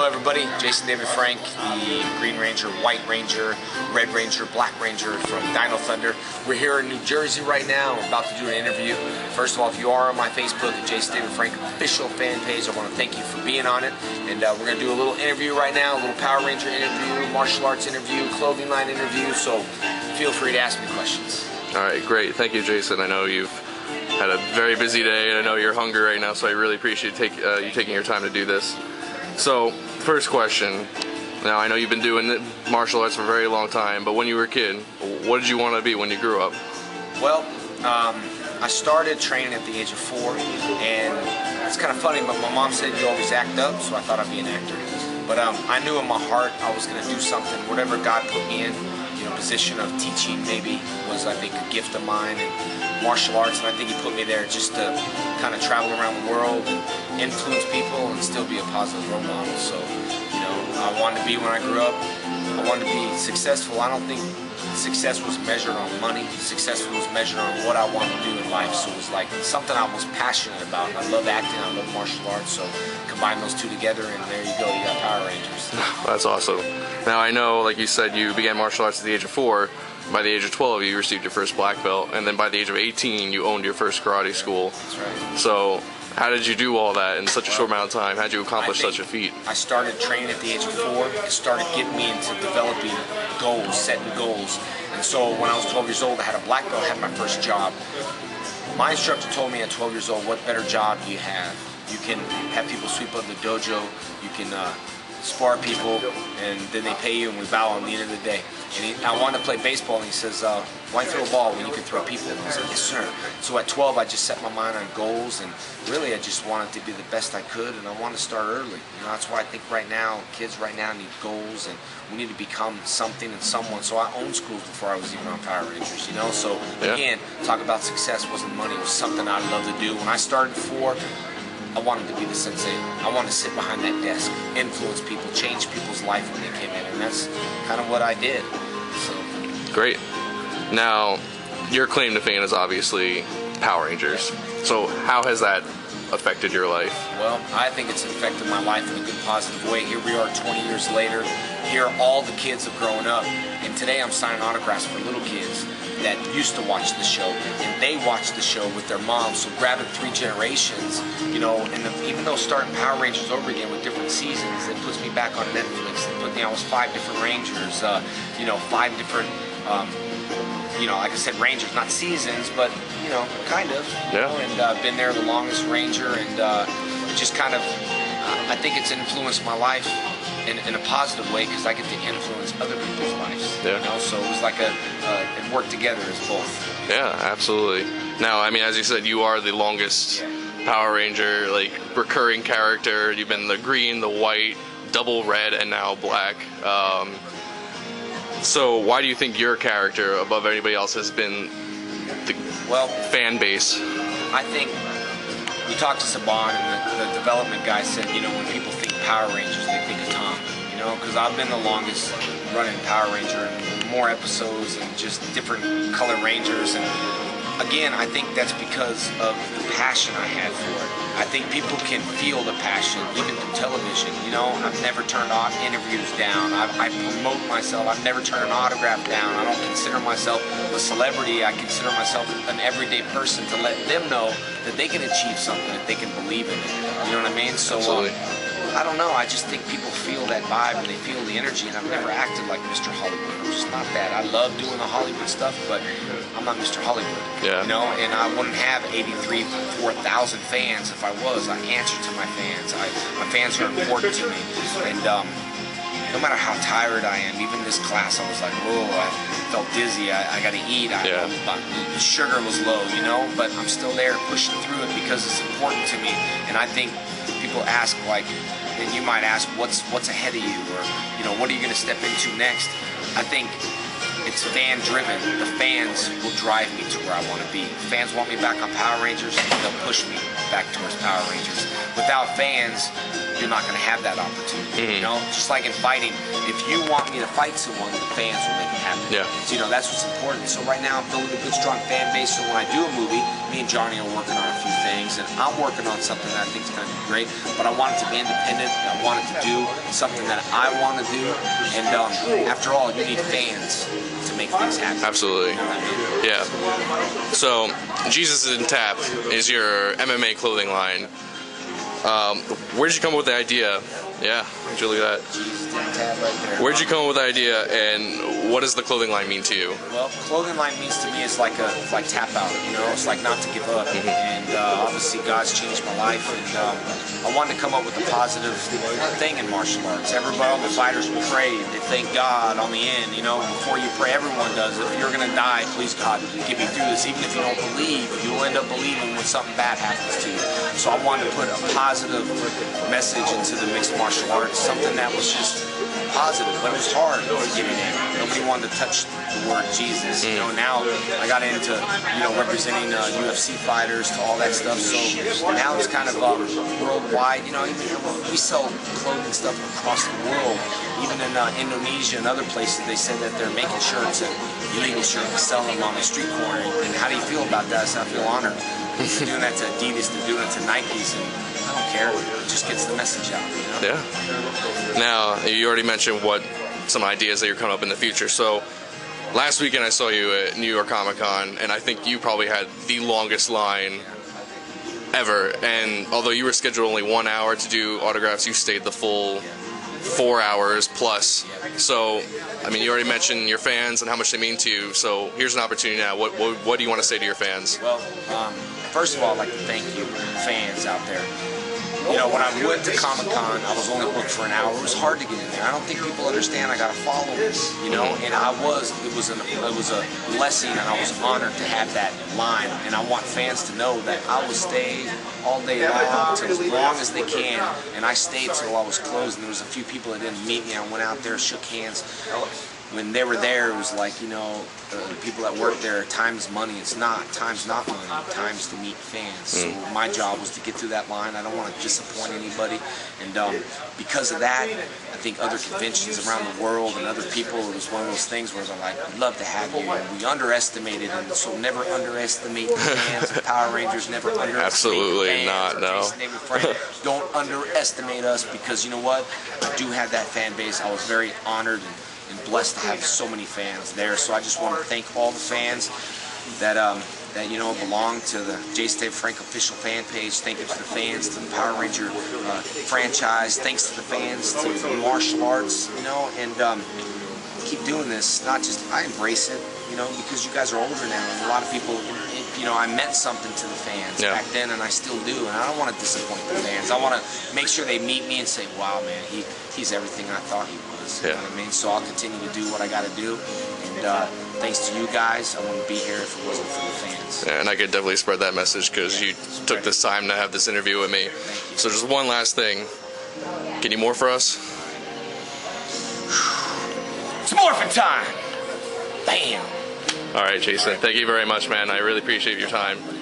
everybody, Jason David Frank, the Green Ranger, White Ranger, Red Ranger, Black Ranger from Dino Thunder. We're here in New Jersey right now. We're about to do an interview. First of all, if you are on my Facebook, Jason David Frank official fan page, I want to thank you for being on it. And we're going to do a little interview right now, a little Power Ranger interview, martial arts interview, clothing line interview, so feel free to ask me questions. All right, great. Thank you, Jason. I know you've had a very busy day, and I know you're hungry right now, so I really appreciate you taking your time to do this. So, first question. Now, I know you've been doing martial arts for a very long time, but when you were a kid, what did you want to be when you grew up? Well, I started training at the age of 4, and it's kind of funny, but my mom said you always act up, so I thought I'd be an actor. But I knew in my heart I was going to do something, whatever God put me in, position of teaching maybe was, I think, a gift of mine, and martial arts, and I think He put me there just to kind of travel around the world and influence people and still be a positive role model. So, I wanted to be, when I grew up, I wanted to be successful. I don't think success was measured on money. Success was measured on what I wanted to do in life. So it was like something I was passionate about. I love acting, I love martial arts, so combine those two together and there you go, you got Power Rangers. That's awesome. Now I know, like you said, you began martial arts at the age of 4. By the age of 12, you received your first black belt, and then by the age of 18, you owned your first karate school. That's right. So how did you do all that in such a short amount of time? How did you accomplish such a feat? I started training at the age of 4. It started getting me into developing goals, setting goals. And so when I was 12 years old, I had a black belt, I had my first job. My instructor told me at 12 years old, what better job do you have? You can have people sweep up the dojo, you can spar people, and then they pay you and we bow on the end of the day. And I wanted to play baseball, and he says, why throw a ball when you can throw people? And I said, yes sir. So at 12 I just set my mind on goals, and really I just wanted to be the best I could, and I wanted to start early. That's why I think right now, kids right now need goals, and we need to become something and someone. So I owned schools before I was even on Power Rangers, So again, talk about success wasn't money, it was something I loved to do. When I started 4, I wanted to be the sensei. I wanted to sit behind that desk, influence people, change people's life when they came in, and that's kind of what I did. So. Great. Now, your claim to fame is obviously Power Rangers. So how has that affected your life? Well, I think it's affected my life in a good, positive way. Here we are 20 years later. Here all the kids have grown up, and today I'm signing autographs for little kids that used to watch the show, and they watch the show with their moms. So grabbing 3 generations, and even though starting Power Rangers over again with different seasons, it puts me back on Netflix. It put me, I was 5 different Rangers, 5 different, like I said, Rangers, not seasons, but kind of. Yeah. And I've been there the longest Ranger, and it just kind of, I think it's influenced my life in a positive way, because I get to influence other people's lives. Yeah. So it was like it worked together as both. Yeah, absolutely. Now, I mean, as you said, you are the longest Power Ranger, recurring character. You've been the green, the white, double red, and now black. So why do you think your character, above anybody else, has been the fan base? I think we talked to Saban, and the development guy said, when people think Power Rangers, they think of Tom. Because I've been the longest running Power Ranger, and more episodes and just different color Rangers. And again, I think that's because of the passion I had for it. I think people can feel the passion, even through television. I've never turned interviews down. I promote myself. I've never turned an autograph down. I don't consider myself a celebrity. I consider myself an everyday person, to let them know that they can achieve something if they can believe in it. You know what I mean? So I don't know. I just think people feel that vibe and they feel the energy, and I've never acted like Mr. Hollywood. I'm just not that. I love doing the Hollywood stuff, but I'm not Mr. Hollywood. Yeah. And I wouldn't have 4,000 fans if I was. I answer to my fans. My fans are important to me. And no matter how tired I am, even this class, I was like, whoa, I felt dizzy. I got to eat. The sugar was low, but I'm still there pushing through it because it's important to me. And I think people ask, and you might ask, what's ahead of you, or what are you going to step into next? I think it's fan driven. The fans will drive me to where I want to be. Fans want me back on Power Rangers, they'll push me back towards Power Rangers. Without fans, you're not going to have that opportunity. Just like in fighting, if you want me to fight someone, the fans will make it happen. Yeah. So that's what's important. So right now I'm building a good, strong fan base, so when I do a movie, me and Johnny are working on a few things, and I'm working on something that I think is going to be great, but I want it to be independent. I want it to do something that I want to do, and after all, you need fans to make things happen. Absolutely. You know what I mean? Yeah. So, Jesus in Tap is your MMA clothing line. Where'd you come up with the idea? Yeah, would you look at that? Jesus in Tap right there. Where'd you come up with the idea, and what does the clothing line mean to you? Well, clothing line means to me is like tap out, you know. It's like not to give up. And obviously, God's changed my life, and I wanted to come up with a positive thing in martial arts. Everybody, all the fighters pray, they thank God on the end, you know. Before you pray, everyone does. If you're gonna die, please God, get me through this. Even if you don't believe, you'll end up believing when something bad happens to you. So I wanted to put a positive message into the mixed martial arts, something that was just positive, but it was hard to get it in. Nobody wanted to touch the word Jesus. You know, now I got into, you know, representing UFC fighters to all that stuff. So now it's kind of worldwide. You know, even we sell clothing stuff across the world. Even in Indonesia and other places, they said that they're making shirts, and illegal shirts, selling them on the street corner. And how do you feel about that? So I feel honored. They're doing that to Adidas, they're doing it to Nikes, and I don't care. It just gets the message out. You know? Yeah. Now, you already mentioned what some ideas that you're coming up in the future. So, last weekend I saw you at New York Comic Con, and I think you probably had the longest line ever. And although you were scheduled only 1 hour to do autographs, you stayed the full 4 hours plus. So, I mean, you already mentioned your fans and how much they mean to you. So, here's an opportunity now. What do you want to say to your fans? Well, first of all, I'd like to thank you, fans out there. You know, when I went to Comic-Con, I was only booked for an hour. It was hard to get in there. I don't think people understand I got to follow this, you know, and it was a blessing, and I was honored to have that line, and I want fans to know that I will stay all day long, till as long as they can, and I stayed till I was closed, and there was a few people that didn't meet me. I went out there, shook hands. When they were there, it was like, you know, the people that work there, time is money. It's not. Time's not money. Time's to meet fans. So my job was to get through that line. I don't want to disappoint anybody. And because of that, I think other conventions around the world and other people, it was one of those things where they're like, we'd love to have you. And we underestimated them. So never underestimate the fans of Power Rangers. Never underestimate Absolutely the fans. not, no. Jason David Frank. Don't underestimate us, because you know what? I do have that fan base. I was very honored and blessed to have so many fans there. So I just want to thank all the fans that you know belong to the Jason David Frank official fan page. Thank you to the fans, to the Power Ranger franchise. Thanks to the fans, to the martial arts, you know, and keep doing this. Not just, I embrace it, you know, because you guys are older now, and a lot of people, you know, I meant something to the fans back then, and I still do, and I don't want to disappoint the fans. I want to make sure they meet me and say, wow, man, he's everything I thought he was. You know what I mean? So I'll continue to do what I got to do, and thanks to you guys, I wouldn't be here if it wasn't for the fans. Yeah, and I could definitely spread that message, because you took this time to have this interview with me. So just one last thing. Can you more for us? It's morphin' time! Bam! All right, Jason. Thank you very much, man. I really appreciate your time.